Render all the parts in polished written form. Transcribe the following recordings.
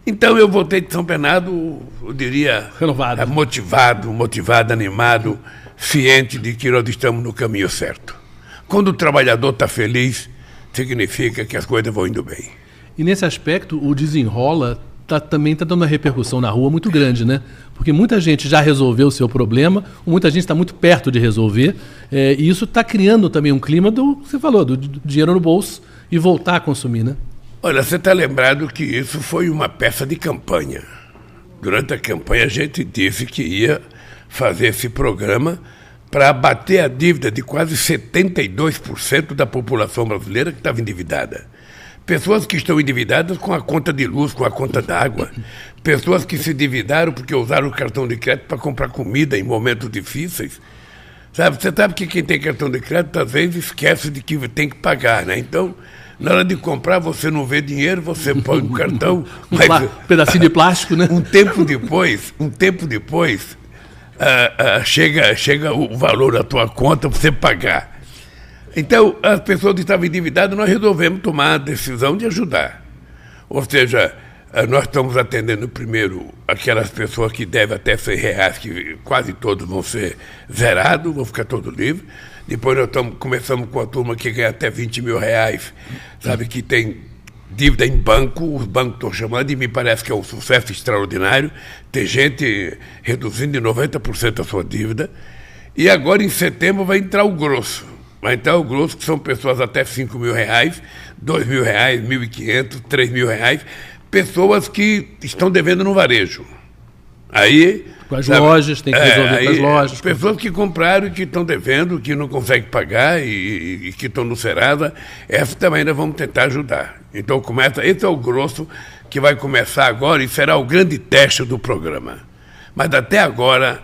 Então eu voltei de São Bernardo, eu diria, renovado, motivado, animado, ciente de que nós estamos no caminho certo. Quando o trabalhador está feliz, significa que as coisas vão indo bem. E nesse aspecto, o Desenrola também está dando uma repercussão na rua muito grande, né? Porque muita gente já resolveu o seu problema, muita gente está muito perto de resolver, e isso está criando também um clima você falou, do dinheiro no bolso e voltar a consumir, né? Olha, você está lembrado que isso foi uma peça de campanha. Durante a campanha a gente disse que ia fazer esse programa para abater a dívida de quase 72% da população brasileira que estava endividada. Pessoas que estão endividadas com a conta de luz, com a conta d'água. Pessoas que se endividaram porque usaram o cartão de crédito para comprar comida em momentos difíceis. Sabe, você sabe que quem tem cartão de crédito às vezes esquece de que tem que pagar, né? Então, na hora de comprar, você não vê dinheiro, você põe o cartão. Mas um pedacinho de plástico, né? Um tempo depois, chega o valor da tua conta para você pagar. Então, as pessoas que estavam endividadas, nós resolvemos tomar a decisão de ajudar. Ou seja, nós estamos atendendo primeiro aquelas pessoas que devem até R$100, que quase todos vão ser zerados, vão ficar todos livres. Depois nós começamos com a turma que ganha até R$20 mil, sabe, que tem dívida em banco, os bancos estão chamando, e me parece que é um sucesso extraordinário. Tem gente reduzindo em 90% a sua dívida. E agora, em setembro, vai entrar o grosso. Vai entrar o grosso, que são pessoas até R$5 mil, R$2 mil, R$1.500, R$3 mil, pessoas que estão devendo no varejo. Aí, com as lojas, tem que resolver com as lojas. Pessoas que compraram e que estão devendo, que não conseguem pagar e que estão no Serasa, essa também ainda vamos tentar ajudar. Então esse é o grosso que vai começar agora e será o grande teste do programa. Mas até agora,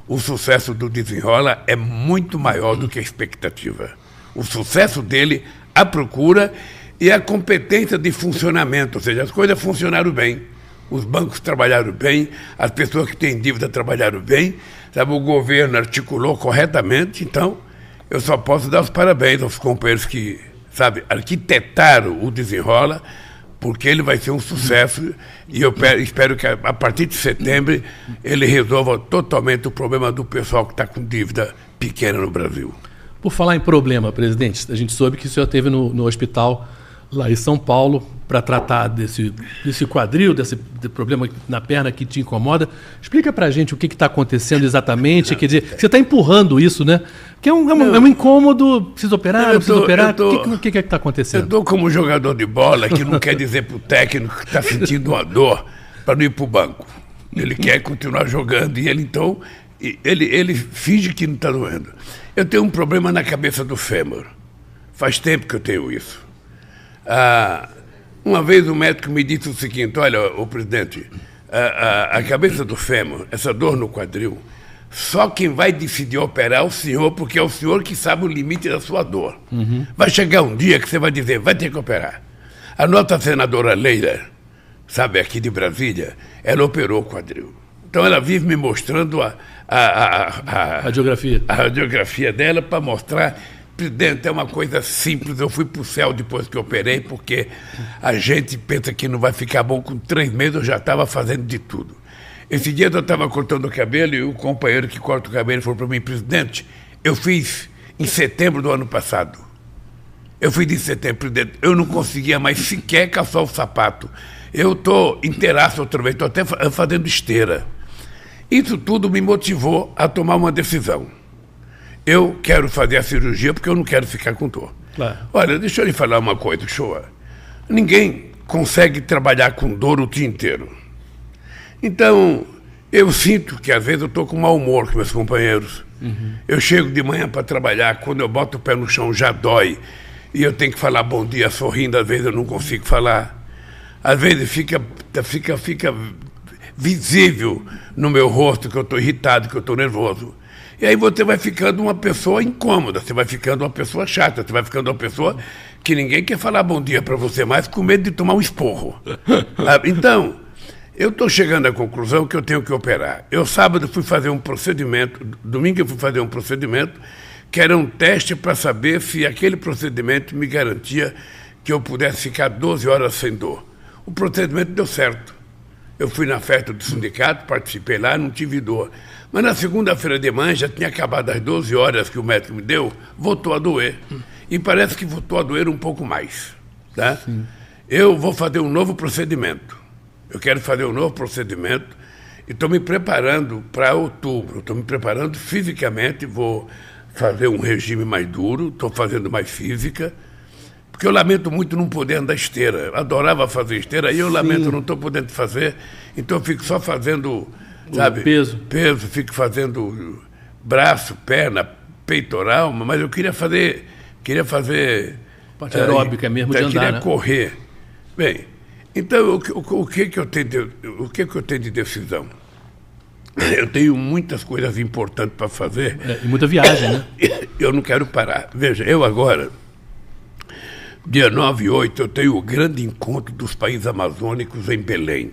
o sucesso do Desenrola é muito maior do que a expectativa. O sucesso dele, a procura e a competência de funcionamento, ou seja, as coisas funcionaram bem. Os bancos trabalharam bem, as pessoas que têm dívida trabalharam bem, sabe, o governo articulou corretamente. Então, eu só posso dar os parabéns aos companheiros que, sabe, arquitetaram o Desenrola, porque ele vai ser um sucesso e eu espero que a partir de setembro ele resolva totalmente o problema do pessoal que está com dívida pequena no Brasil. Por falar em problema, presidente, a gente soube que o senhor esteve no hospital lá em São Paulo para tratar desse quadril, desse problema na perna que te incomoda. Explica para a gente o que está acontecendo exatamente. Quer dizer, você está empurrando isso, né? Que é um incômodo, precisa operar, O que está acontecendo? Eu estou como jogador de bola que não quer dizer para o técnico que está sentindo uma dor para não ir para o banco. Ele quer continuar jogando e ele finge que não está doendo. Eu tenho um problema na cabeça do fêmur. Faz tempo que eu tenho isso. Uma vez o médico me disse o seguinte: olha, o presidente, a cabeça do fêmur, essa dor no quadril, só quem vai decidir operar é o senhor, porque é o senhor que sabe o limite da sua dor. Uhum. Vai chegar um dia que você vai dizer, vai ter que operar. A nossa senadora Leila, sabe, aqui de Brasília, ela operou o quadril. Então ela vive me mostrando a radiografia dela para mostrar. Presidente, é uma coisa simples, eu fui para o céu depois que eu operei, porque a gente pensa que não vai ficar bom, com 3 meses eu já estava fazendo de tudo. Esse dia eu estava cortando o cabelo e o companheiro que corta o cabelo falou para mim, presidente, eu fiz em setembro do ano passado. Eu fiz em setembro, presidente, eu não conseguia mais sequer calçar o sapato. Eu estou inteiraço outra vez, estou até fazendo esteira. Isso tudo me motivou a tomar uma decisão. Eu quero fazer a cirurgia porque eu não quero ficar com dor. Claro. Olha, deixa eu lhe falar uma coisa, Shoa. Ninguém consegue trabalhar com dor o dia inteiro. Então, eu sinto que às vezes eu estou com mau humor com meus companheiros. Uhum. Eu chego de manhã para trabalhar, quando eu boto o pé no chão já dói. E eu tenho que falar bom dia sorrindo, às vezes eu não consigo falar. Às vezes fica visível no meu rosto que eu estou irritado, que eu estou nervoso. E aí você vai ficando uma pessoa incômoda, você vai ficando uma pessoa chata, você vai ficando uma pessoa que ninguém quer falar bom dia para você mais, com medo de tomar um esporro. Então, eu estou chegando à conclusão que eu tenho que operar. Eu sábado fui fazer um procedimento, domingo eu fui fazer um procedimento, que era um teste para saber se aquele procedimento me garantia que eu pudesse ficar 12 horas sem dor. o procedimento deu certo. Eu fui na festa do sindicato, participei lá, não tive dor. Mas na segunda-feira de manhã, já tinha acabado as 12 horas que o médico me deu, voltou a doer. E parece que voltou a doer um pouco mais. Tá? Eu vou fazer um novo procedimento. Eu quero fazer um novo procedimento e estou me preparando para outubro. Estou me preparando fisicamente, vou fazer um regime mais duro, estou fazendo mais física, porque eu lamento muito não poder andar esteira. Eu adorava fazer esteira, aí eu lamento não estou podendo fazer, então eu fico só fazendo, sabe, peso, fico fazendo braço, perna, peitoral, mas eu queria fazer parte aeróbica mesmo de andar, queria né? correr. Bem, então o que eu tenho de decisão? Eu tenho muitas coisas importantes para fazer. E muita viagem, né? Eu não quero parar. Veja, eu agora, dia 9 e 8, eu tenho o grande encontro dos países amazônicos em Belém.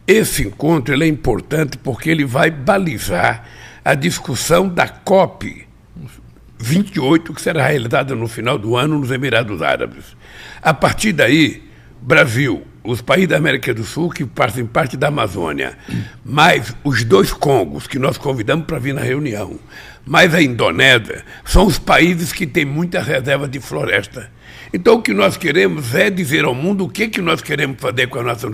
Esse encontro ele é importante porque ele vai balizar a discussão da COP 28, que será realizada no final do ano nos Emirados Árabes. A partir daí, Brasil, os países da América do Sul que fazem parte da Amazônia, mais os 2 Congos que nós convidamos para vir na reunião, mais a Indonésia, são os países que têm muita reserva de floresta. Então o que nós queremos é dizer ao mundo o que nós queremos fazer com a nossa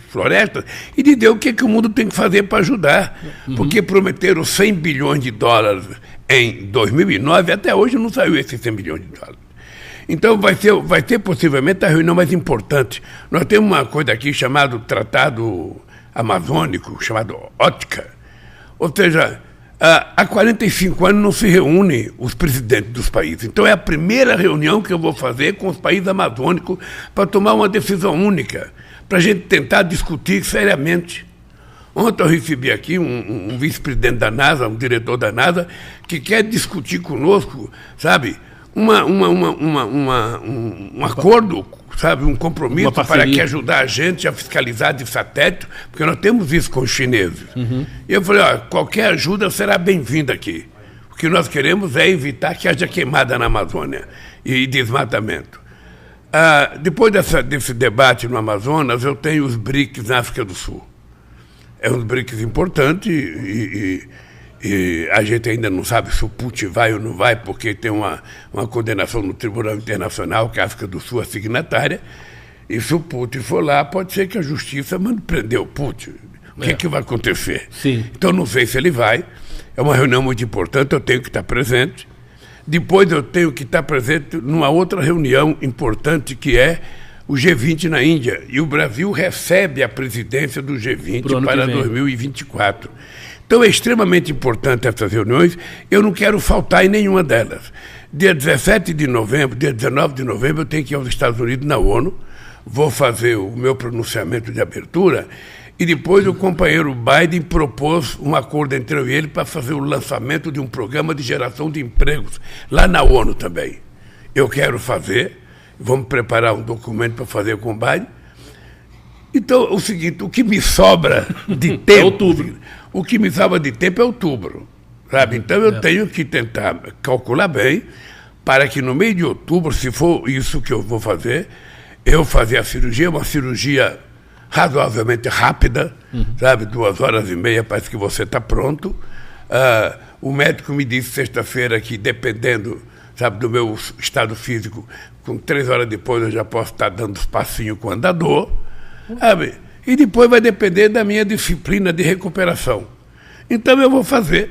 floresta e dizer o que o mundo tem que fazer para ajudar. Porque prometeram 100 bilhões de dólares em 2009, até hoje não saiu esses 100 bilhões de dólares. Então vai ter possivelmente a reunião mais importante. Nós temos uma coisa aqui chamada Tratado Amazônico, chamado OTCA. Ou seja, há 45 anos não se reúnem os presidentes dos países. Então é a primeira reunião que eu vou fazer com os países amazônicos para tomar uma decisão única, para a gente tentar discutir seriamente. Ontem eu recebi aqui um vice-presidente da NASA, um diretor da NASA, que quer discutir conosco, sabe, um acordo, sabe, um compromisso para que ajudar a gente a fiscalizar de satélite, porque nós temos isso com os chineses. E eu falei, qualquer ajuda será bem-vinda aqui. O que nós queremos é evitar que haja queimada na Amazônia e desmatamento. Depois desse debate no Amazonas, eu tenho os BRICS na África do Sul. É um BRICS importante e a gente ainda não sabe se o Putin vai ou não vai, porque tem uma condenação no Tribunal Internacional, que a África do Sul é signatária, e se o Putin for lá, pode ser que a justiça mande prender o Putin. O que vai acontecer? Sim. Então não sei se ele vai, é uma reunião muito importante, eu tenho que estar presente. Depois eu tenho que estar presente numa outra reunião importante, que é o G20 na Índia, e o Brasil recebe a presidência do G20 para 2024. Então é extremamente importante essas reuniões, eu não quero faltar em nenhuma delas. Dia 17 de novembro, dia 19 de novembro, eu tenho que ir aos Estados Unidos na ONU, vou fazer o meu pronunciamento de abertura, e depois o companheiro Biden propôs um acordo entre eu e ele para fazer o lançamento de um programa de geração de empregos lá na ONU também. Eu quero fazer, vamos preparar um documento para fazer com o Biden. Então, é o seguinte, o que me sobra de tempo... É outubro. O que me sobra de tempo é outubro, sabe? Então eu tenho que tentar calcular bem para que no meio de outubro, se for isso que eu vou fazer, eu fazer a cirurgia, uma cirurgia razoavelmente rápida, sabe? 2h30, parece que você está pronto. O médico me disse sexta-feira que, dependendo, sabe, do meu estado físico, com 3 horas depois eu já posso estar dando os passinhos com o andador, sabe? E depois vai depender da minha disciplina de recuperação. Então eu vou fazer.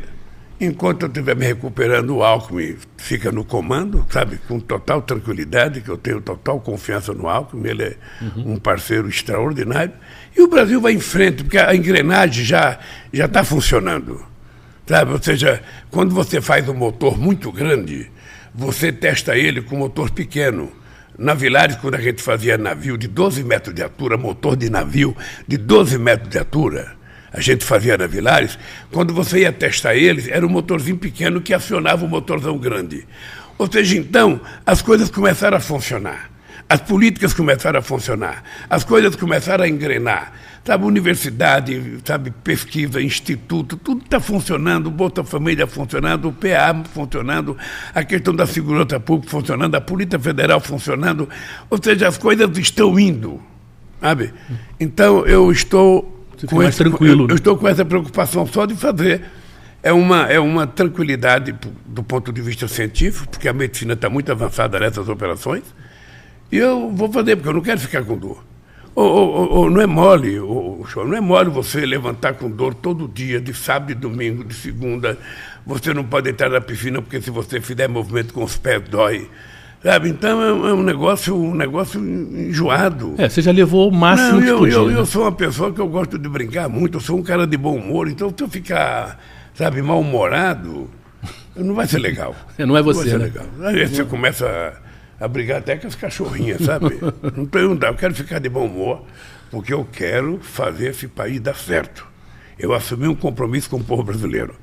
Enquanto eu estiver me recuperando, o Alckmin fica no comando, sabe, com total tranquilidade, que eu tenho total confiança no Alckmin, ele é um parceiro extraordinário. E o Brasil vai em frente, porque a engrenagem já está funcionando. Sabe? Ou seja, quando você faz um motor muito grande, você testa ele com um motor pequeno. Na Vilares, quando a gente fazia navio de 12 metros de altura, motor de navio de 12 metros de altura, a gente fazia na Vilares, quando você ia testar eles, era um motorzinho pequeno que acionava um motorzão grande. Ou seja, então, as coisas começaram a funcionar, as políticas começaram a funcionar, as coisas começaram a engrenar. Sabe, universidade, sabe, pesquisa, instituto, tudo está funcionando, o Bolsa Família funcionando, o PA funcionando, a questão da segurança pública funcionando, a Polícia Federal funcionando. Ou seja, as coisas estão indo. sabe? Então, eu estou mais tranquilo. Eu estou com essa preocupação só de fazer. É uma tranquilidade do ponto de vista científico, porque a medicina está muito avançada nessas operações, e eu vou fazer, porque eu não quero ficar com dor. Não é mole, não é mole você levantar com dor todo dia, de sábado e domingo, de segunda. Você não pode entrar na piscina, porque se você fizer movimento com os pés, dói. Sabe? Então é um negócio enjoado. Você já levou o máximo que podia. Eu sou uma pessoa que eu gosto de brincar muito, eu sou um cara de bom humor, então se eu ficar, sabe, mal-humorado, não vai ser legal. Não é você, né? Legal. Aí você começa a brigar até com as cachorrinhas, sabe? Não dá, eu quero ficar de bom humor, porque eu quero fazer esse país dar certo. Eu assumi um compromisso com o povo brasileiro.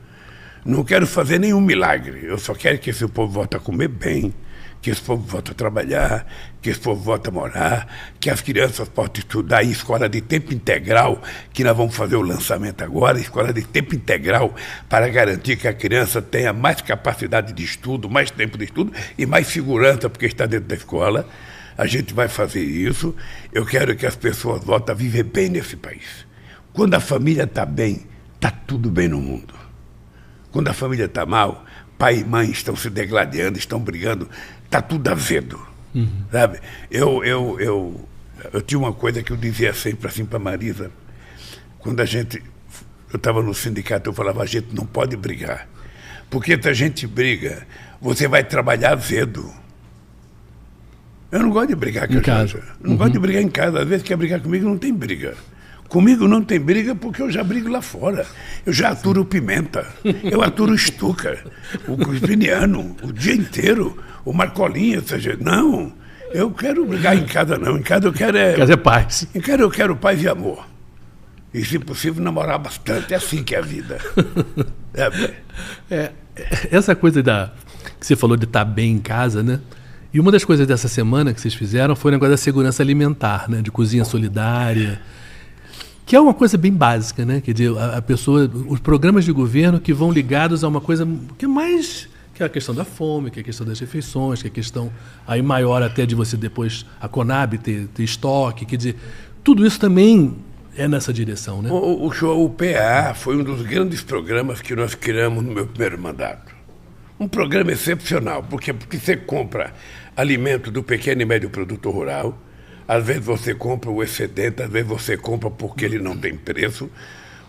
Não quero fazer nenhum milagre, eu só quero que esse povo volte a comer bem, que esse povo volte a trabalhar, que esse povo volte a morar, que as crianças possam estudar em escola de tempo integral, que nós vamos fazer o lançamento agora, escola de tempo integral, para garantir que a criança tenha mais capacidade de estudo, mais tempo de estudo e mais segurança, porque está dentro da escola. A gente vai fazer isso. Eu quero que as pessoas voltem a viver bem nesse país. Quando a família está bem, está tudo bem no mundo. Quando a família está mal, pai e mãe estão se degladiando, estão brigando, está tudo azedo, sabe? Eu tinha uma coisa que eu dizia sempre assim para Marisa, quando eu estava no sindicato, eu falava, a gente não pode brigar, porque se a gente briga, você vai trabalhar azedo. Eu não gosto de brigar com a casa. Não gosto de brigar em casa, às vezes quer brigar comigo, não tem briga. Comigo não tem briga porque eu já brigo lá fora. Eu já aturo Pimenta, eu aturo Stuka, o Crispiniano, o dia inteiro, o Marcolinha, ou seja, não, eu quero brigar em casa não, em casa eu quero Casa é paz. Em casa eu quero paz e amor. E se possível namorar bastante, é assim que é a vida. Essa coisa que você falou de estar bem em casa, né? E uma das coisas dessa semana que vocês fizeram foi o negócio da segurança alimentar, né? De cozinha solidária. Que é uma coisa bem básica, né? Quer dizer, a pessoa, os programas de governo que vão ligados a uma coisa que é a questão da fome, que é a questão das refeições, que é a questão aí maior até de você depois, a Conab ter estoque, quer dizer, tudo isso também é nessa direção, né? O PA foi um dos grandes programas que nós criamos no meu primeiro mandato. Um programa excepcional, porque você compra alimento do pequeno e médio produtor rural. Às vezes você compra o excedente, às vezes você compra porque ele não tem preço.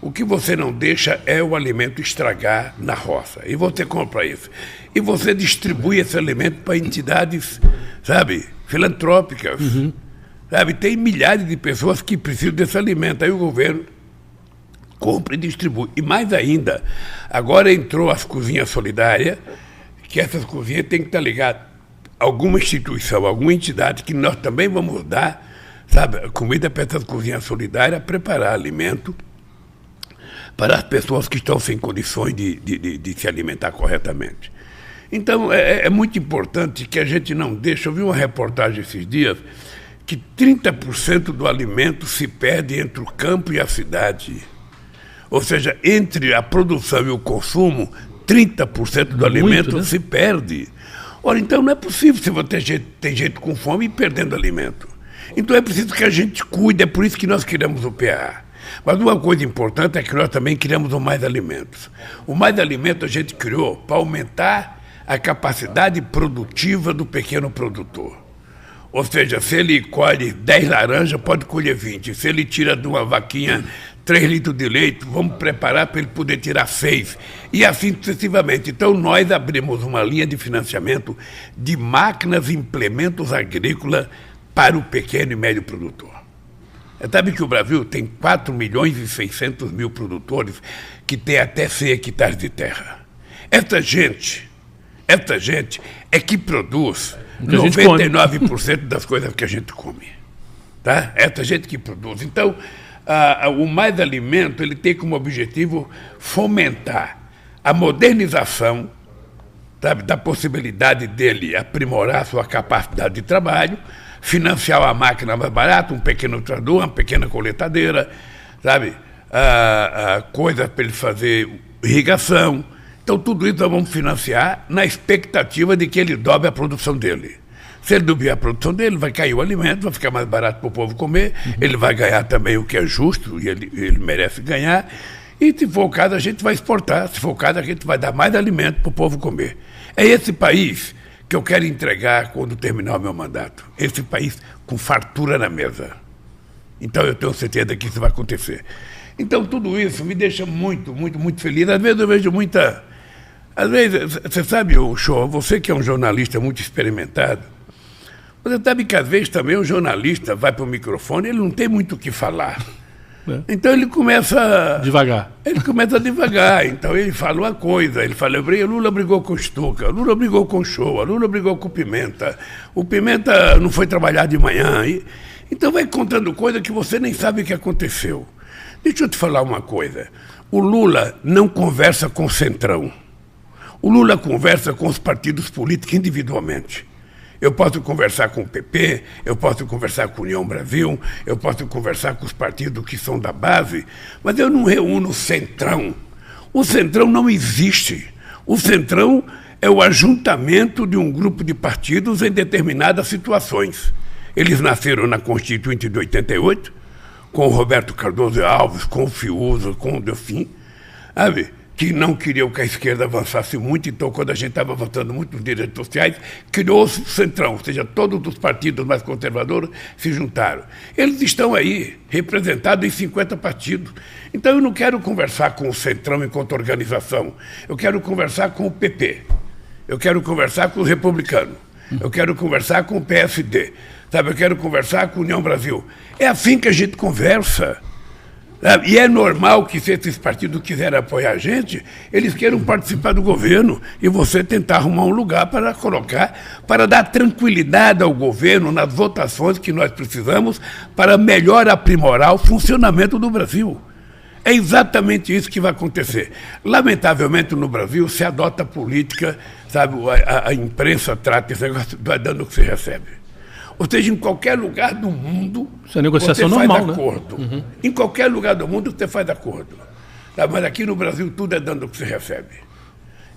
O que você não deixa é o alimento estragar na roça. E você compra isso. E você distribui esse alimento para entidades, sabe, filantrópicas. Sabe? Tem milhares de pessoas que precisam desse alimento. Aí o governo compra e distribui. E mais ainda, agora entrou as cozinhas solidárias, que essas cozinhas têm que estar ligadas alguma instituição, alguma entidade que nós também vamos dar, sabe, comida para essas cozinhas solidárias, preparar alimento para as pessoas que estão sem condições de se alimentar corretamente. Então, é muito importante que a gente não deixe. Eu vi uma reportagem esses dias que 30% do alimento se perde entre o campo e a cidade. Ou seja, entre a produção e o consumo, 30% do alimento, né, se perde. Ora, então não é possível se você tem gente com fome e perdendo alimento. Então é preciso que a gente cuide, é por isso que nós criamos o PA. Mas uma coisa importante é que nós também criamos o Mais Alimentos. O Mais Alimentos a gente criou para aumentar a capacidade produtiva do pequeno produtor. Ou seja, se ele colhe 10 laranjas, pode colher 20. Se ele tira de uma vaquinha 3 litros de leite, vamos preparar para ele poder tirar 6. E assim sucessivamente. Então, nós abrimos uma linha de financiamento de máquinas e implementos agrícolas para o pequeno e médio produtor. Sabe que o Brasil tem 4.600.000 produtores que têm até 100 hectares de terra. Essa gente é que produz 99% das coisas que a gente come. Tá? Essa gente que produz. Então, o Mais Alimento ele tem como objetivo fomentar a modernização, sabe, da possibilidade dele aprimorar sua capacidade de trabalho, financiar uma máquina mais barata, um pequeno trator, uma pequena coletadeira, sabe, coisas para ele fazer irrigação. Então, tudo isso nós vamos financiar na expectativa de que ele dobre a produção dele. Se ele dobrar a produção dele, vai cair o alimento, vai ficar mais barato para o povo comer, ele vai ganhar também o que é justo, e ele merece ganhar. E se for o caso, a gente vai exportar, se for o caso, a gente vai dar mais alimento para o povo comer. É esse país que eu quero entregar quando terminar o meu mandato. Esse país com fartura na mesa. Então eu tenho certeza que isso vai acontecer. Então tudo isso me deixa muito, muito, muito feliz. Às vezes eu vejo muita... Às vezes, você sabe, Show, você que é um jornalista muito experimentado, você sabe que às vezes também um jornalista vai para o microfone e ele não tem muito o que falar. Então ele começa... Devagar. Ele começa devagar. Então ele fala uma coisa, ele fala, Lula brigou com o Stuka, Lula brigou com o Show, Lula brigou com o Pimenta, o Pimenta não foi trabalhar de manhã. Então vai contando coisa que você nem sabe o que aconteceu. Deixa eu te falar uma coisa. O Lula não conversa com o Centrão. O Lula conversa com os partidos políticos individualmente. Eu posso conversar com o PP, eu posso conversar com a União Brasil, eu posso conversar com os partidos que são da base, mas eu não reúno o Centrão. O Centrão não existe. O Centrão é o ajuntamento de um grupo de partidos em determinadas situações. Eles nasceram na Constituinte de 88, com o Roberto Cardoso Alves, com o Fiuza, com o Delfim, sabe? Que não queriam que a esquerda avançasse muito, então quando a gente estava avançando muito nos direitos sociais, criou-se o Centrão, ou seja, todos os partidos mais conservadores se juntaram. Eles estão aí, representados em 50 partidos. Então eu não quero conversar com o Centrão enquanto organização, eu quero conversar com o PP, eu quero conversar com os republicanos, eu quero conversar com o PSD, sabe? Eu quero conversar com a União Brasil. É assim que a gente conversa. E é normal que, se esses partidos quiserem apoiar a gente, eles queiram participar do governo e você tentar arrumar um lugar para colocar, para dar tranquilidade ao governo nas votações que nós precisamos para melhor aprimorar o funcionamento do Brasil. É exatamente isso que vai acontecer. Lamentavelmente, no Brasil, se adota a política, sabe, a imprensa trata esse negócio, vai dando o que se recebe. Ou seja, em qualquer lugar do mundo, isso é negociação você faz normal, acordo. Né? Uhum. Em qualquer lugar do mundo, você faz acordo. Tá? Mas aqui no Brasil, tudo é dando o que se recebe.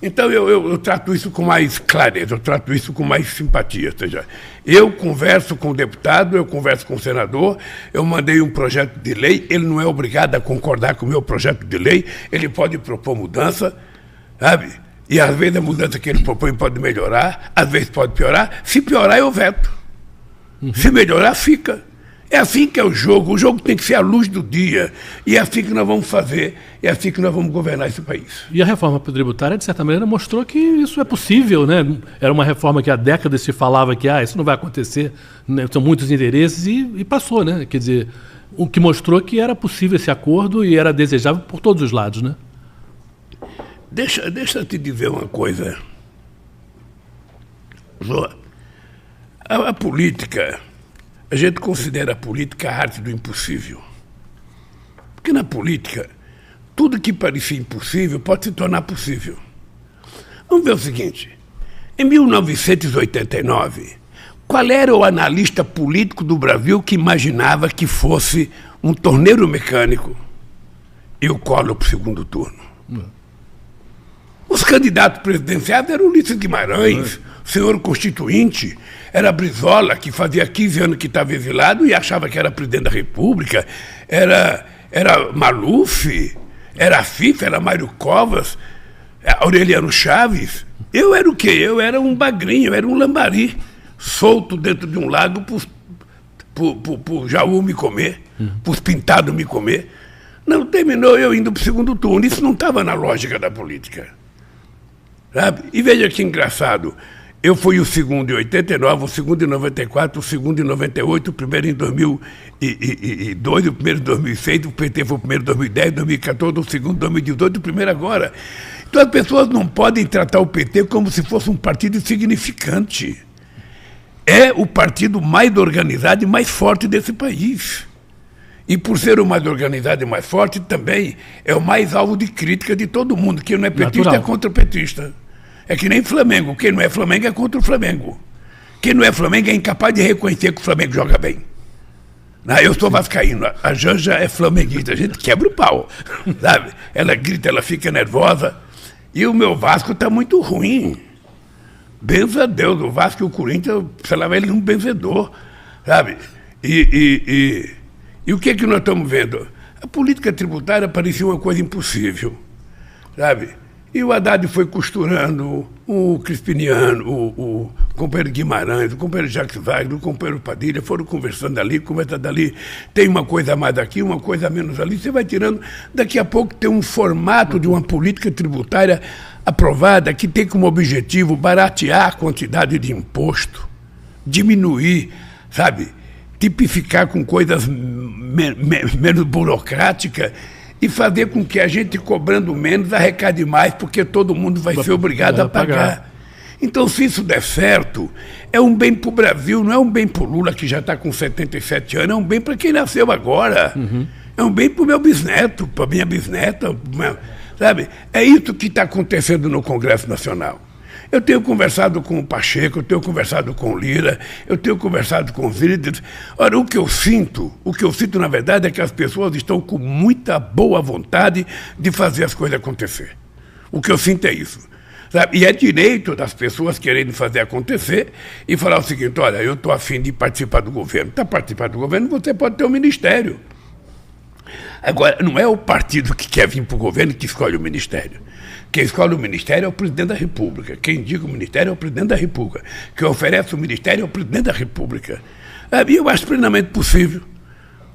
Então, eu trato isso com mais clareza, eu trato isso com mais simpatia. Ou seja, eu converso com o deputado, eu converso com o senador, eu mandei um projeto de lei, ele não é obrigado a concordar com o meu projeto de lei, ele pode propor mudança, sabe? E às vezes a mudança que ele propõe pode melhorar, às vezes pode piorar. Se piorar, eu veto. Se melhorar, fica. É assim que é o jogo tem que ser à luz do dia. E é assim que nós vamos fazer, é assim que nós vamos governar esse país. E a reforma tributária, de certa maneira, mostrou que isso é possível, né? Era uma reforma que há décadas se falava que isso não vai acontecer, né? São muitos interesses e passou, né? Quer dizer, o que mostrou que era possível esse acordo e era desejável por todos os lados, né? Deixa eu te dizer uma coisa, Zoa. A política, a gente considera a política a arte do impossível. Porque na política, tudo que parecia impossível pode se tornar possível. Vamos ver o seguinte, em 1989, qual era o analista político do Brasil que imaginava que fosse um torneiro mecânico e o Collor para o segundo turno? Os candidatos presidenciais eram Ulisses Guimarães, o senhor constituinte, era Brizola, que fazia 15 anos que estava exilado e achava que era presidente da República, era Maluf, era FIFA, era Mário Covas, Aureliano Chaves. Eu era o quê? Eu era um bagrinho, eu era um lambari, solto dentro de um lago pro Jaú me comer, pros pintados me comer. Não, terminou eu indo para o segundo turno. Isso não estava na lógica da política. Sabe? E veja que engraçado. Eu fui o segundo em 89, o segundo em 94, o segundo em 98, o primeiro em 2002, o primeiro em 2006, o PT foi o primeiro em 2010, 2014, o segundo em 2018, o primeiro agora. Então as pessoas não podem tratar o PT como se fosse um partido insignificante. É o partido mais organizado e mais forte desse país. E por ser o mais organizado e mais forte, também é o mais alvo de crítica de todo mundo. Quem não é petista é contra o petista. É que nem Flamengo. Quem não é Flamengo é contra o Flamengo. Quem não é Flamengo é incapaz de reconhecer que o Flamengo joga bem. Eu sou vascaíno, a Janja é flamenguista, a gente quebra o pau, sabe? Ela grita, ela fica nervosa. E o meu Vasco está muito ruim. benza a Deus, o Vasco e o Corinthians, sei lá, ele é um benzedor, sabe? E o que é que nós estamos vendo? A política tributária parecia uma coisa impossível, sabe? E o Haddad foi costurando, o Crispiniano, o companheiro Guimarães, o companheiro Jacques Wagner, o companheiro Padilha, foram conversando ali, conversando ali, tem uma coisa a mais aqui, uma coisa a menos ali, você vai tirando, daqui a pouco tem um formato de uma política tributária aprovada que tem como objetivo baratear a quantidade de imposto, diminuir, sabe, tipificar com coisas menos burocráticas, e fazer com que a gente, cobrando menos, arrecade mais, porque todo mundo vai ser obrigado a pagar. Então, se isso der certo, é um bem para o Brasil, não é um bem para o Lula, que já está com 77 anos, é um bem para quem nasceu agora. É um bem para o meu bisneto, para a minha bisneta, sabe? É isso que está acontecendo no Congresso Nacional. Eu tenho conversado com o Pacheco, eu tenho conversado com o Lira, eu tenho conversado com os líderes. Ora, o que eu sinto, na verdade, é que as pessoas estão com muita boa vontade de fazer as coisas acontecer. O que eu sinto é isso. Sabe? E é direito das pessoas quererem fazer acontecer e falar o seguinte: olha, eu estou a fim de participar do governo. Para participar do governo, você pode ter um ministério. Agora, não é o partido que quer vir para o governo que escolhe o ministério. Quem escolhe o ministério é o presidente da República. Quem indica o ministério é o presidente da República. Quem oferece o ministério é o presidente da República. E eu acho plenamente possível.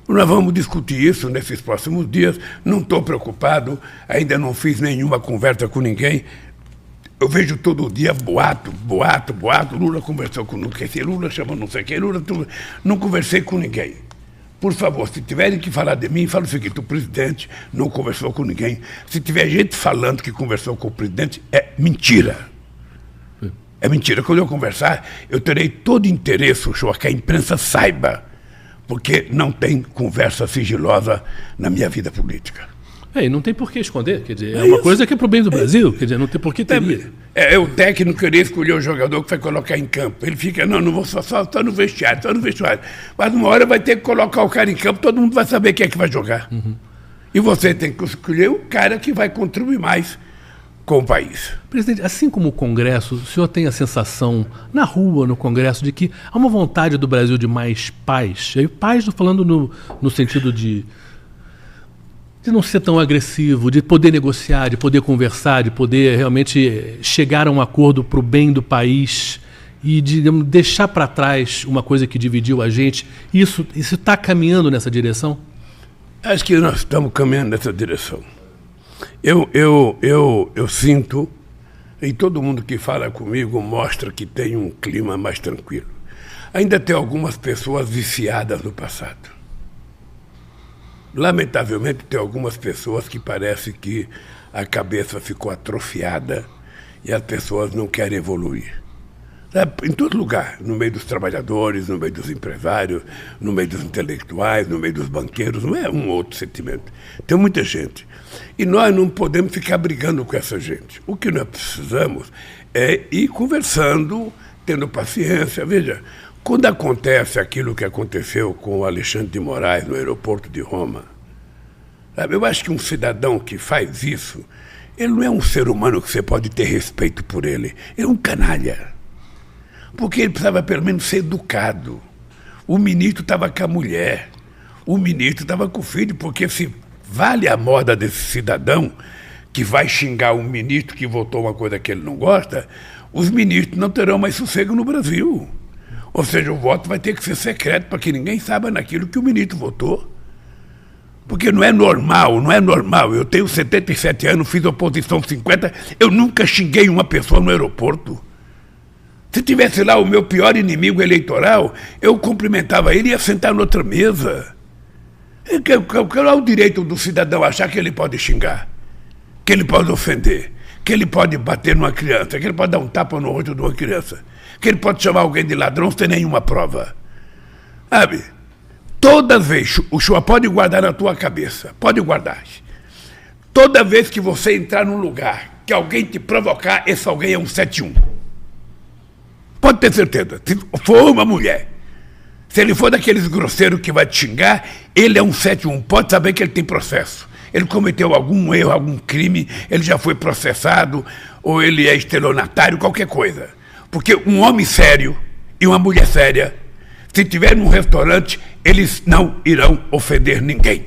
Nós vamos discutir isso nesses próximos dias. Não estou preocupado, ainda não fiz nenhuma conversa com ninguém. Eu vejo todo dia boato. Lula conversou com não sei quem, Lula chamou não sei quem, Lula... Não conversei com ninguém. Por favor, se tiverem que falar de mim, fala o seguinte: o presidente não conversou com ninguém. Se tiver gente falando que conversou com o presidente, é mentira. É mentira. Quando eu conversar, eu terei todo interesse, que a imprensa saiba, porque não tem conversa sigilosa na minha vida política. E não tem por que esconder, quer dizer, é uma coisa que é para o bem do Brasil, quer dizer, não tem por que teria. O técnico querer escolher o jogador que vai colocar em campo. Ele fica, não vou só no vestiário, só no vestiário. Mas uma hora vai ter que colocar o cara em campo, todo mundo vai saber quem é que vai jogar. E você tem que escolher o cara que vai contribuir mais com o país. Presidente, assim como o Congresso, o senhor tem a sensação, na rua, no Congresso, de que há uma vontade do Brasil de mais paz? E paz, estou falando no sentido de não ser tão agressivo, de poder negociar, de poder conversar, de poder realmente chegar a um acordo para o bem do país e de deixar para trás uma coisa que dividiu a gente. Isso está caminhando nessa direção? Acho que nós estamos caminhando nessa direção. Eu sinto, e todo mundo que fala comigo mostra que tem um clima mais tranquilo. Ainda tem algumas pessoas viciadas no passado. Lamentavelmente, tem algumas pessoas que parece que a cabeça ficou atrofiada e as pessoas não querem evoluir. Em todo lugar, no meio dos trabalhadores, no meio dos empresários, no meio dos intelectuais, no meio dos banqueiros, não é um outro sentimento. Tem muita gente. E nós não podemos ficar brigando com essa gente. O que nós precisamos é ir conversando, tendo paciência. Veja, quando acontece aquilo que aconteceu com o Alexandre de Moraes no aeroporto de Roma, sabe, eu acho que um cidadão que faz isso, ele não é um ser humano que você pode ter respeito por ele. Ele é um canalha. Porque ele precisava pelo menos ser educado. O ministro estava com a mulher, o ministro estava com o filho, porque se vale a moda desse cidadão que vai xingar um ministro que votou uma coisa que ele não gosta, os ministros não terão mais sossego no Brasil. Ou seja, o voto vai ter que ser secreto para que ninguém saiba naquilo que o ministro votou. Porque não é normal. Eu tenho 77 anos, fiz oposição 50, eu nunca xinguei uma pessoa no aeroporto. Se tivesse lá o meu pior inimigo eleitoral, eu cumprimentava ele e ia sentar noutra mesa. Qual é o direito do cidadão achar que ele pode xingar, que ele pode ofender, que ele pode bater numa criança, que ele pode dar um tapa no rosto de uma criança, que ele pode chamar alguém de ladrão sem nenhuma prova? Sabe? Toda vez, o senhor pode guardar na tua cabeça, pode guardar. Toda vez que você entrar num lugar que alguém te provocar, esse alguém é um 71. Pode ter certeza. Se for uma mulher, se ele for daqueles grosseiros que vai te xingar, ele é um 71. Pode saber que ele tem processo. Ele cometeu algum erro, algum crime, ele já foi processado, ou ele é estelionatário, qualquer coisa. Porque um homem sério e uma mulher séria, se estiver num restaurante, eles não irão ofender ninguém.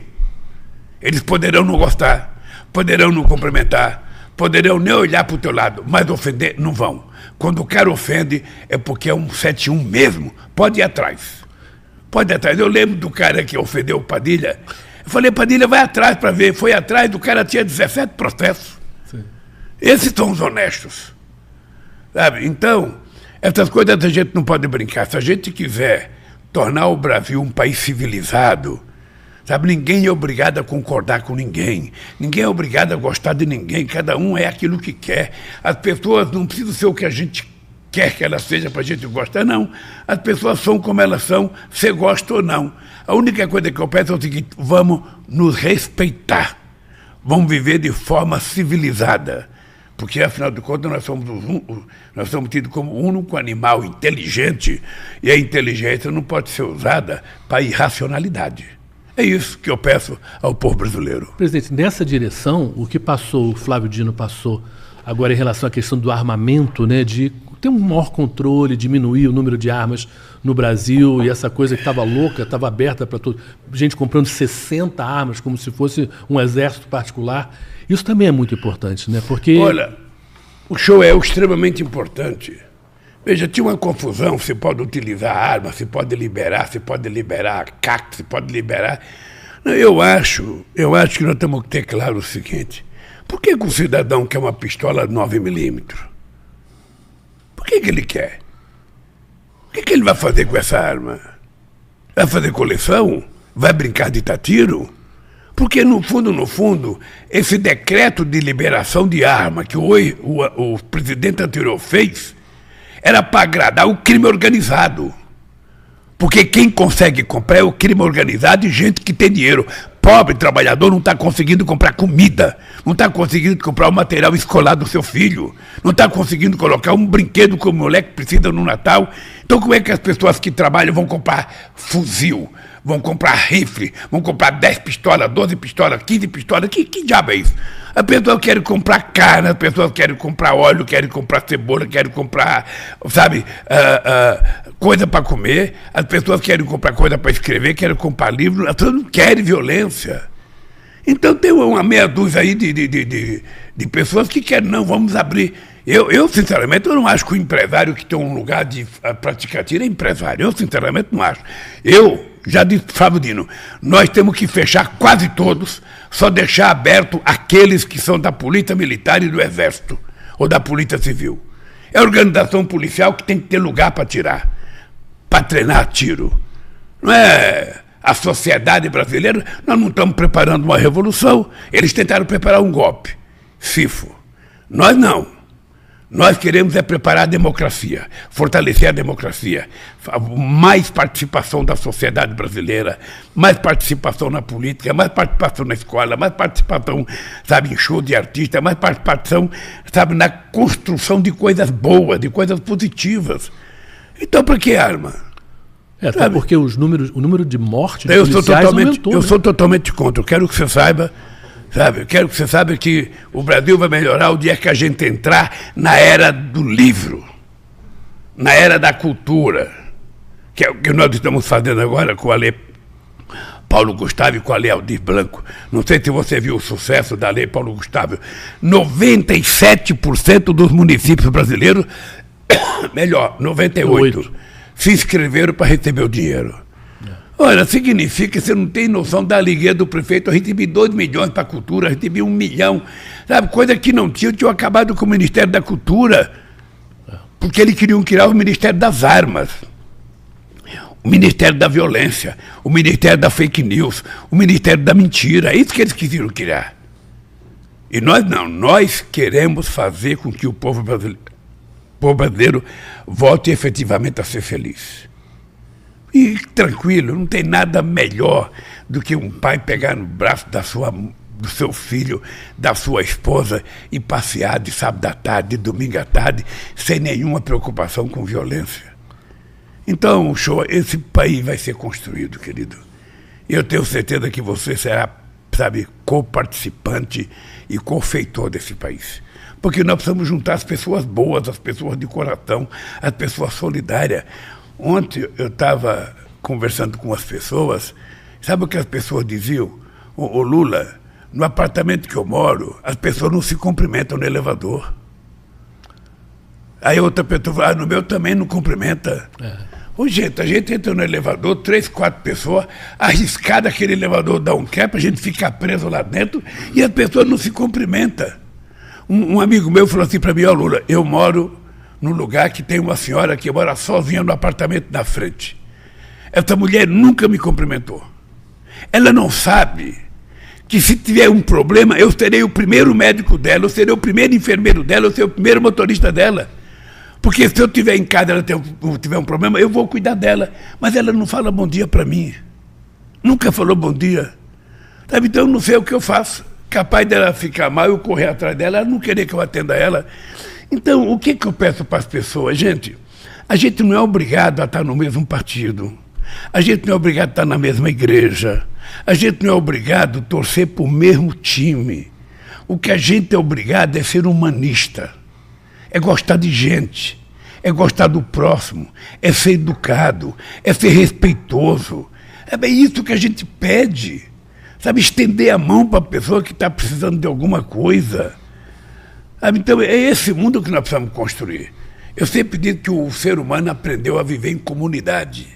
Eles poderão não gostar, poderão não cumprimentar, poderão nem olhar para o teu lado, mas ofender não vão. Quando o cara ofende, é porque é um 71 mesmo. Pode ir atrás. Pode ir atrás. Eu lembro do cara que ofendeu o Padilha. Eu falei, Padilha, vai atrás para ver. Foi atrás, do cara tinha 17 processos. Sim. Esses são os honestos. Sabe? Então, essas coisas a gente não pode brincar. Se a gente quiser tornar o Brasil um país civilizado, sabe, ninguém é obrigado a concordar com ninguém. Ninguém é obrigado a gostar de ninguém. Cada um é aquilo que quer. As pessoas não precisam ser o que a gente quer que elas sejam para a gente gostar, não. As pessoas são como elas são, você gosta ou não. A única coisa que eu peço é o seguinte, vamos nos respeitar. Vamos viver de forma civilizada. Porque, afinal de contas, nós somos tidos como o único animal inteligente, e a inteligência não pode ser usada para irracionalidade. É isso que eu peço ao povo brasileiro. Presidente, nessa direção, o que passou, o Flávio Dino passou agora em relação à questão do armamento, né, de ter um maior controle, diminuir o número de armas no Brasil, e essa coisa que estava louca, estava aberta para todo, gente comprando 60 armas como se fosse um exército particular. Isso também é muito importante, né? Porque... Olha, o show é extremamente importante. Veja, tinha uma confusão, se pode utilizar arma, se pode liberar CAC, se pode liberar... Não, eu acho que nós temos que ter claro o seguinte, por que o cidadão quer uma pistola 9mm? Por que ele quer? O que ele vai fazer com essa arma? Vai fazer coleção? Vai brincar de tiro? Porque, no fundo, esse decreto de liberação de arma que o presidente anterior fez era para agradar o crime organizado. Porque quem consegue comprar é o crime organizado e gente que tem dinheiro. Pobre trabalhador não está conseguindo comprar comida, não está conseguindo comprar o material escolar do seu filho, não está conseguindo colocar um brinquedo que o moleque precisa no Natal. Então como é que as pessoas que trabalham vão comprar fuzil, vão comprar rifle, vão comprar 10 pistolas, 12 pistolas, 15 pistolas? Que diabo é isso? As pessoas querem comprar carne, as pessoas querem comprar óleo, querem comprar cebola, querem comprar, sabe, coisa para comer, as pessoas querem comprar coisa para escrever, querem comprar livro, as pessoas não querem violência. Então tem uma meia dúzia aí de pessoas que querem, não, vamos abrir. Eu, sinceramente, eu não acho que o empresário que tem um lugar de praticar tiro é empresário. Eu, sinceramente, não acho. Eu já disse para o Flávio Dino, nós temos que fechar quase todos, só deixar aberto aqueles que são da polícia militar e do exército, ou da polícia civil. É a organização policial que tem que ter lugar para tirar, para treinar tiro. Não é a sociedade brasileira, nós não estamos preparando uma revolução, eles tentaram preparar um golpe, FIFO. Nós não. Nós queremos é preparar a democracia, fortalecer a democracia, mais participação da sociedade brasileira, mais participação na política, mais participação na escola, mais participação, sabe, em show de artista, mais participação, sabe, na construção de coisas boas, de coisas positivas. Então, para que arma? Até porque o número de mortes de policiais aumentou. Eu sou totalmente contra. Eu quero que você saiba, sabe? Eu quero que você saiba que o Brasil vai melhorar o dia que a gente entrar na era do livro, na era da cultura, que é o que nós estamos fazendo agora com a Lei Paulo Gustavo e com a Lei Aldir Blanc. Não sei se você viu o sucesso da Lei Paulo Gustavo. 97% dos municípios brasileiros, melhor, 98%, se inscreveram para receber o dinheiro. Olha, significa que você não tem noção da alegria do prefeito. Eu recebi 2 milhões para a cultura, eu recebi 1 milhão, sabe? Coisa que não tinha. Eu tinha acabado com o Ministério da Cultura, porque eles queriam criar o Ministério das Armas, o Ministério da Violência, o Ministério da Fake News, o Ministério da Mentira. É isso que eles queriam criar. E nós não, nós queremos fazer com que o povo brasileiro volte efetivamente a ser feliz. E tranquilo, não tem nada melhor do que um pai pegar no braço do seu filho, da sua esposa e passear de sábado à tarde, de domingo à tarde, sem nenhuma preocupação com violência. Então, esse país vai ser construído, querido. E eu tenho certeza que você será, sabe, co-participante e co-feitor desse país. Porque nós precisamos juntar as pessoas boas, as pessoas de coração, as pessoas solidárias. Ontem eu estava conversando com as pessoas, sabe o que as pessoas diziam? Ô Lula, no apartamento que eu moro, as pessoas não se cumprimentam no elevador. Aí outra pessoa fala, no meu também não cumprimenta. Ô, gente, a gente entra no elevador, 3, 4 pessoas, arriscado aquele elevador dá um quebra, a gente fica preso lá dentro e as pessoas não se cumprimentam. Um amigo meu falou assim para mim, ó Lula, eu moro num lugar que tem uma senhora que mora sozinha no apartamento da frente. Essa mulher nunca me cumprimentou. Ela não sabe que se tiver um problema, eu serei o primeiro médico dela, eu serei o primeiro enfermeiro dela, eu serei o primeiro motorista dela. Porque se eu estiver em casa e ela tiver um problema, eu vou cuidar dela. Mas ela não fala bom dia para mim. Nunca falou bom dia. Sabe? Então eu não sei o que eu faço. Capaz dela ficar mal, eu correr atrás dela, ela não querer que eu atenda ela. Então, o que eu peço para as pessoas? Gente, a gente não é obrigado a estar no mesmo partido. A gente não é obrigado a estar na mesma igreja. A gente não é obrigado a torcer para o mesmo time. O que a gente é obrigado é ser humanista. É gostar de gente, é gostar do próximo, é ser educado, é ser respeitoso. É bem isso que a gente pede. Sabe, estender a mão para a pessoa que está precisando de alguma coisa. Sabe? Então, é esse mundo que nós precisamos construir. Eu sempre digo que o ser humano aprendeu a viver em comunidade.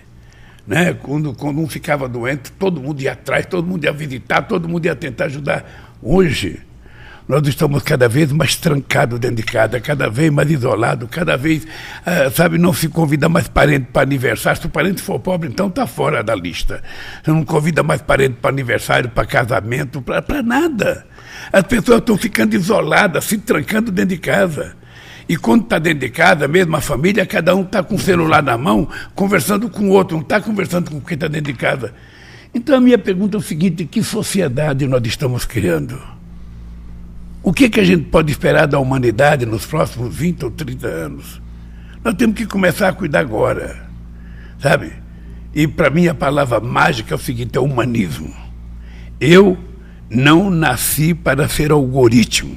Né? Quando um ficava doente, todo mundo ia atrás, todo mundo ia visitar, todo mundo ia tentar ajudar. Hoje, nós estamos cada vez mais trancados dentro de casa, cada vez mais isolados, cada vez, sabe, não se convida mais parente para aniversário. Se o parente for pobre, então está fora da lista. Você não convida mais parente para aniversário, para casamento, para nada. As pessoas estão ficando isoladas, se trancando dentro de casa. E quando está dentro de casa, mesmo a família, cada um está com o celular na mão, conversando com o outro, não está conversando com quem está dentro de casa. Então a minha pergunta é o seguinte, que sociedade nós estamos criando? O que a gente pode esperar da humanidade nos próximos 20 ou 30 anos? Nós temos que começar a cuidar agora, sabe? E para mim a palavra mágica é o seguinte, é humanismo. Eu não nasci para ser algoritmo.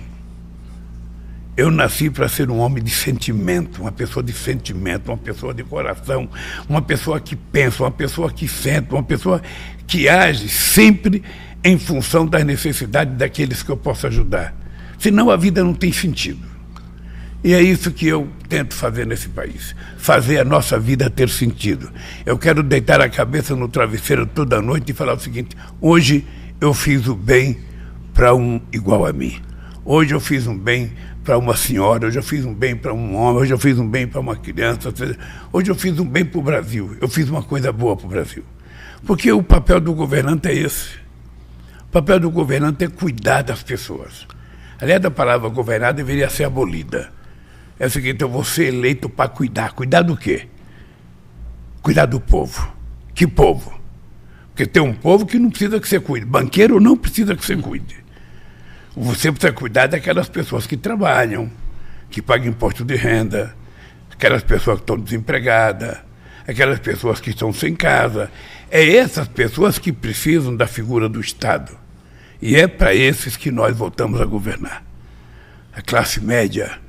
Eu nasci para ser um homem de sentimento, uma pessoa de sentimento, uma pessoa de coração, uma pessoa que pensa, uma pessoa que sente, uma pessoa que age sempre em função das necessidades daqueles que eu posso ajudar. Senão a vida não tem sentido. E é isso que eu tento fazer nesse país, fazer a nossa vida ter sentido. Eu quero deitar a cabeça no travesseiro toda noite e falar o seguinte, hoje eu fiz o bem para um igual a mim. Hoje eu fiz um bem para uma senhora, hoje eu fiz um bem para um homem, hoje eu fiz um bem para uma criança, hoje eu fiz um bem para o Brasil, eu fiz uma coisa boa para o Brasil. Porque o papel do governante é esse. O papel do governante é cuidar das pessoas. Aliás, a palavra governar deveria ser abolida. É o seguinte, eu vou ser eleito para cuidar. Cuidar do quê? Cuidar do povo. Que povo? Porque tem um povo que não precisa que você cuide. Banqueiro não precisa que você cuide. Você precisa cuidar daquelas pessoas que trabalham, que pagam imposto de renda, aquelas pessoas que estão desempregadas, aquelas pessoas que estão sem casa. É essas pessoas que precisam da figura do Estado. E é para esses que nós voltamos a governar. A classe média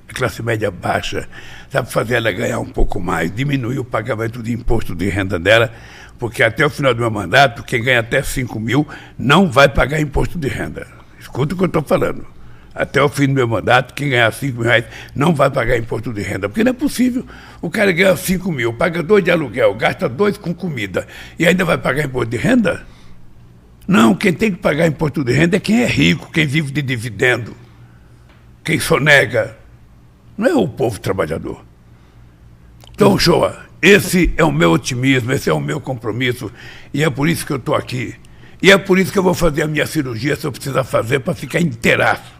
baixa, sabe fazer ela ganhar um pouco mais, diminuir o pagamento de imposto de renda dela, porque até o final do meu mandato, quem ganha até 5 mil não vai pagar imposto de renda. Escuta o que eu estou falando. Até o fim do meu mandato, quem ganhar 5 mil reais não vai pagar imposto de renda, porque não é possível. O cara ganha 5 mil, paga 2 de aluguel, gasta 2 com comida e ainda vai pagar imposto de renda? Não, quem tem que pagar imposto de renda é quem é rico, quem vive de dividendo, quem sonega. Não é o povo trabalhador. Então, Shoa, esse é o meu otimismo, esse é o meu compromisso, e é por isso que eu estou aqui. E é por isso que eu vou fazer a minha cirurgia, se eu precisar fazer, para ficar inteiraço.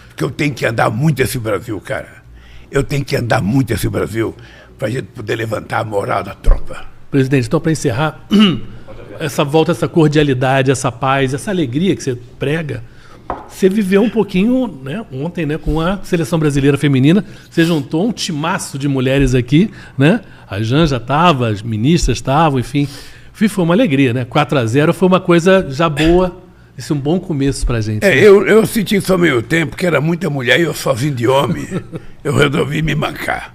Porque eu tenho que andar muito esse Brasil, cara. Eu tenho que andar muito esse Brasil para a gente poder levantar a moral da tropa. Presidente, então, para encerrar, essa volta, essa cordialidade, essa paz, essa alegria que você prega, você viveu um pouquinho, né, ontem, né, com a Seleção Brasileira Feminina. Você juntou um timaço de mulheres aqui, né? A Janja estava, as ministras estavam, enfim. Foi uma alegria, né? 4-0 foi uma coisa já boa Esse é um bom começo pra gente. Né? Eu senti isso ao meio tempo, que era muita mulher e eu sozinho de homem. Eu resolvi me mancar.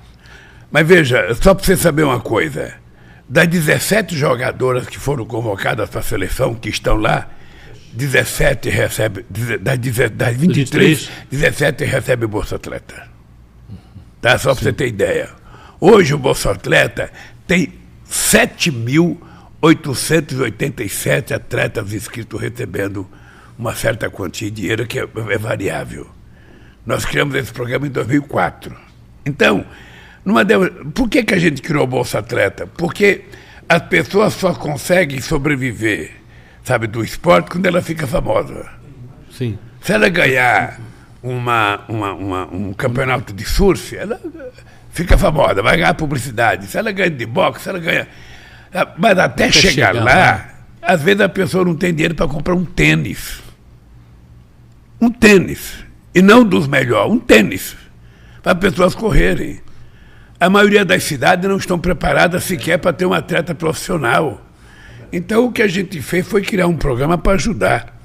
Mas veja, só para você saber uma coisa, das 17 jogadoras que foram convocadas para a seleção, que estão lá, 17 recebem, das 23, 17 recebem Bolsa Atleta. Tá? Só para você ter ideia. Hoje o Bolsa Atleta tem 7.887 atletas inscritos recebendo uma certa quantia de dinheiro que é variável. Nós criamos esse programa em 2004. Então, por que a gente criou o Bolsa Atleta? Porque as pessoas só conseguem sobreviver, sabe, do esporte quando ela fica famosa. Sim. Se ela ganhar um campeonato de surf, ela fica famosa, vai ganhar publicidade. Se ela ganha de boxe, se ela ganha... Mas até chegar lá, às vezes a pessoa não tem dinheiro para comprar um tênis. Um tênis. E não dos melhores, um tênis. Para as pessoas correrem. A maioria das cidades não estão preparadas sequer para ter um atleta profissional. Então o que a gente fez foi criar um programa para ajudar.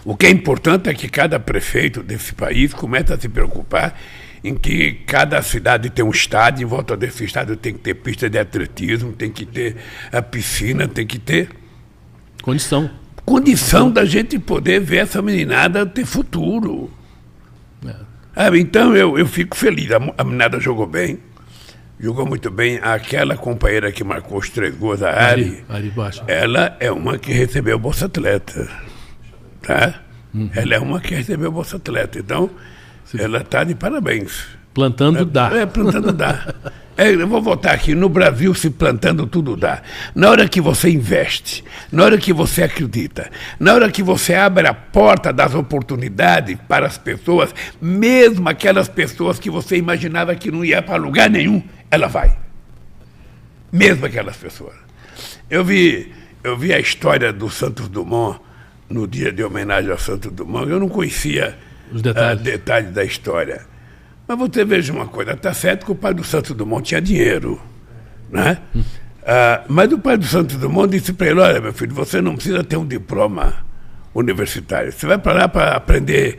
O que é importante é que cada prefeito desse país comece a se preocupar em que cada cidade tem um estádio, em volta desse estádio tem que ter pista de atletismo, tem que ter a piscina, tem que ter condição da gente poder ver essa meninada ter futuro. Então eu fico feliz, a meninada jogou bem, jogou muito bem. Aquela companheira que marcou os 3 gols, a Ari ela é uma que recebeu o Bolsa Atleta, tá? Ela é uma que recebeu o Bolsa Atleta, então ela está de parabéns. Plantando dá. Plantando dá. Eu vou voltar aqui, no Brasil se plantando tudo dá. Na hora que você investe, na hora que você acredita, na hora que você abre a porta das oportunidades para as pessoas, mesmo aquelas pessoas que você imaginava que não ia para lugar nenhum, ela vai. Mesmo aquelas pessoas. Eu vi a história do Santos Dumont no dia de homenagem ao Santos Dumont. Eu não conhecia os detalhes da história. Mas você veja uma coisa, está certo que o pai do Santos Dumont tinha dinheiro, né? Mas o pai do Santos Dumont disse para ele: olha, meu filho, você não precisa ter um diploma universitário. Você vai para lá para aprender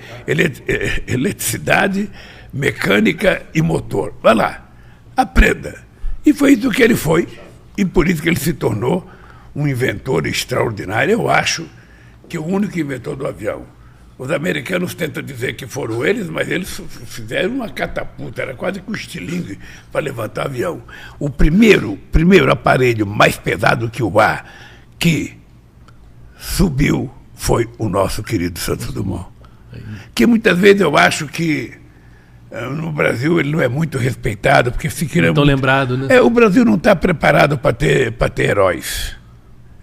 eletricidade, mecânica e motor. Vai lá, aprenda. E foi isso que ele foi, e por isso que ele se tornou um inventor extraordinário. Eu acho que o único inventor do avião. Os americanos tentam dizer que foram eles, mas eles fizeram uma catapulta, era quase que um estilingue para levantar avião. O primeiro aparelho mais pesado que o ar que subiu foi o nosso querido Santos Dumont. Que muitas vezes eu acho que no Brasil ele não é muito respeitado, porque se queira muito... lembrado, né? O Brasil não está preparado para ter heróis.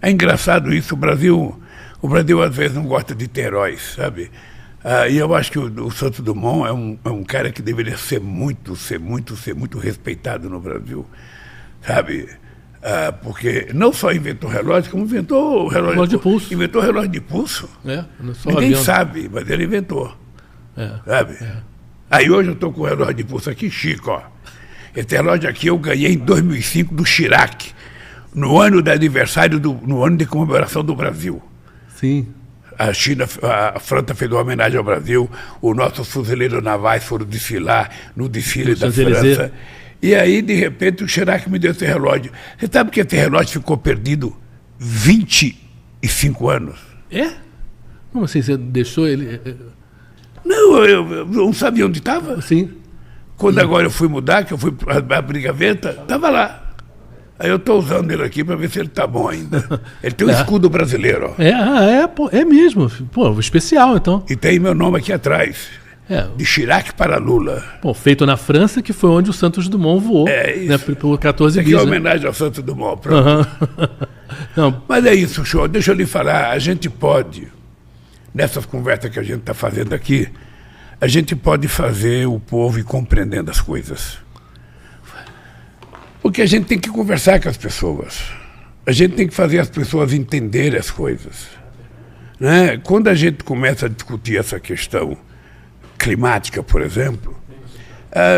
É engraçado isso, o Brasil às vezes não gosta de ter heróis, sabe? E eu acho que o Santos Dumont é um cara que deveria ser muito respeitado no Brasil, sabe? Porque não só inventou relógio, como inventou o relógio de pulso. Inventou relógio de pulso. Ninguém sabe, mas ele inventou. Sabe? Aí hoje eu estou com o relógio de pulso aqui, Chico, ó. Esse relógio aqui eu ganhei em 2005 do Chirac, no ano de aniversário, no ano de comemoração do Brasil. Sim. A França fez uma homenagem ao Brasil, os nossos fuzileiros navais foram desfilar no desfile da França. E aí, de repente, o Chirac me deu esse relógio. Você sabe que esse relógio ficou perdido 25 anos? Como assim? Você deixou ele... Não, eu não sabia onde estava. Sim. Quando agora eu fui mudar, que eu fui abrir gaveta, estava lá. Aí eu estou usando ele aqui para ver se ele está bom ainda. Ele tem um escudo brasileiro. Ó. É mesmo. Pô, especial, então. E tem meu nome aqui atrás. De Chirac para Lula. Bom, feito na França, que foi onde o Santos Dumont voou. Isso. Né, por 14 bis. Aqui é homenagem ao Santos Dumont. Não. Mas é isso, show. Deixa eu lhe falar. A gente pode, nessas conversas que a gente está fazendo aqui, a gente pode fazer o povo ir compreendendo as coisas. Porque a gente tem que conversar com as pessoas. A gente tem que fazer as pessoas entenderem as coisas. Né? Quando a gente começa a discutir essa questão climática, por exemplo,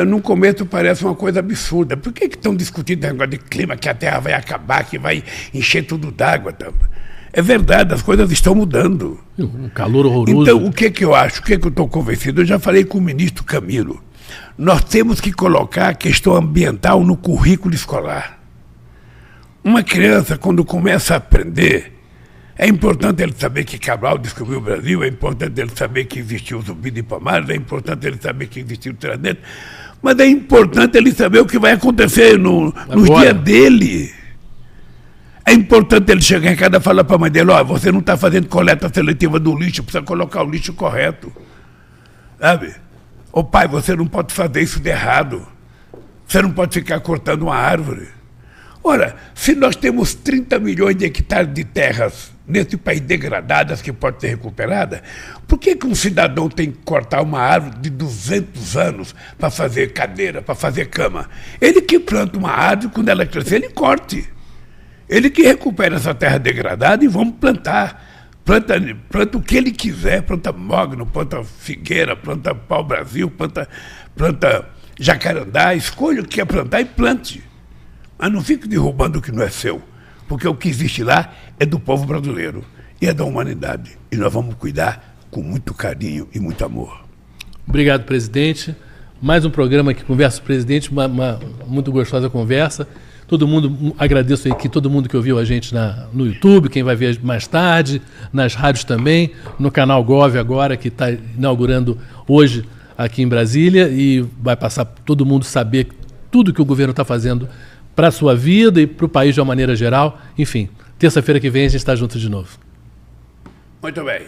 no começo parece uma coisa absurda. Por que estão discutindo o negócio de clima, que a Terra vai acabar, que vai encher tudo d'água? Tá? É verdade, as coisas estão mudando. Um calor horroroso. Então, o que eu acho? O que eu estou convencido? Eu já falei com o ministro Camilo. Nós temos que colocar a questão ambiental no currículo escolar. Uma criança, quando começa a aprender, é importante ele saber que Cabral descobriu o Brasil, é importante ele saber que existiu o Zumbi de Palmares, é importante ele saber que existiu o Tiradentes, mas é importante ele saber o que vai acontecer nos dias dele. É importante ele chegar em casa e falar para a mãe dele, você não está fazendo coleta seletiva do lixo, precisa colocar o lixo correto. Sabe? Ô pai, você não pode fazer isso de errado. Você não pode ficar cortando uma árvore. Ora, se nós temos 30 milhões de hectares de terras nesse país degradadas que pode ser recuperada, por que um cidadão tem que cortar uma árvore de 200 anos para fazer cadeira, para fazer cama? Ele que planta uma árvore, quando ela crescer, ele corte. Ele que recupera essa terra degradada e vamos plantar. Planta o que ele quiser, planta mogno, planta figueira, planta pau-brasil, planta jacarandá, escolha o que quer plantar e plante. Mas não fique derrubando o que não é seu, porque o que existe lá é do povo brasileiro e é da humanidade. E nós vamos cuidar com muito carinho e muito amor. Obrigado, presidente. Mais um programa que conversa com o presidente, uma muito gostosa conversa. Todo mundo, agradeço aí que todo mundo que ouviu a gente no YouTube, quem vai ver mais tarde, nas rádios também, no canal Gov agora, que está inaugurando hoje aqui em Brasília, e vai passar todo mundo saber tudo que o governo está fazendo para a sua vida e para o país de uma maneira geral. Enfim, terça-feira que vem a gente está junto de novo. Muito bem.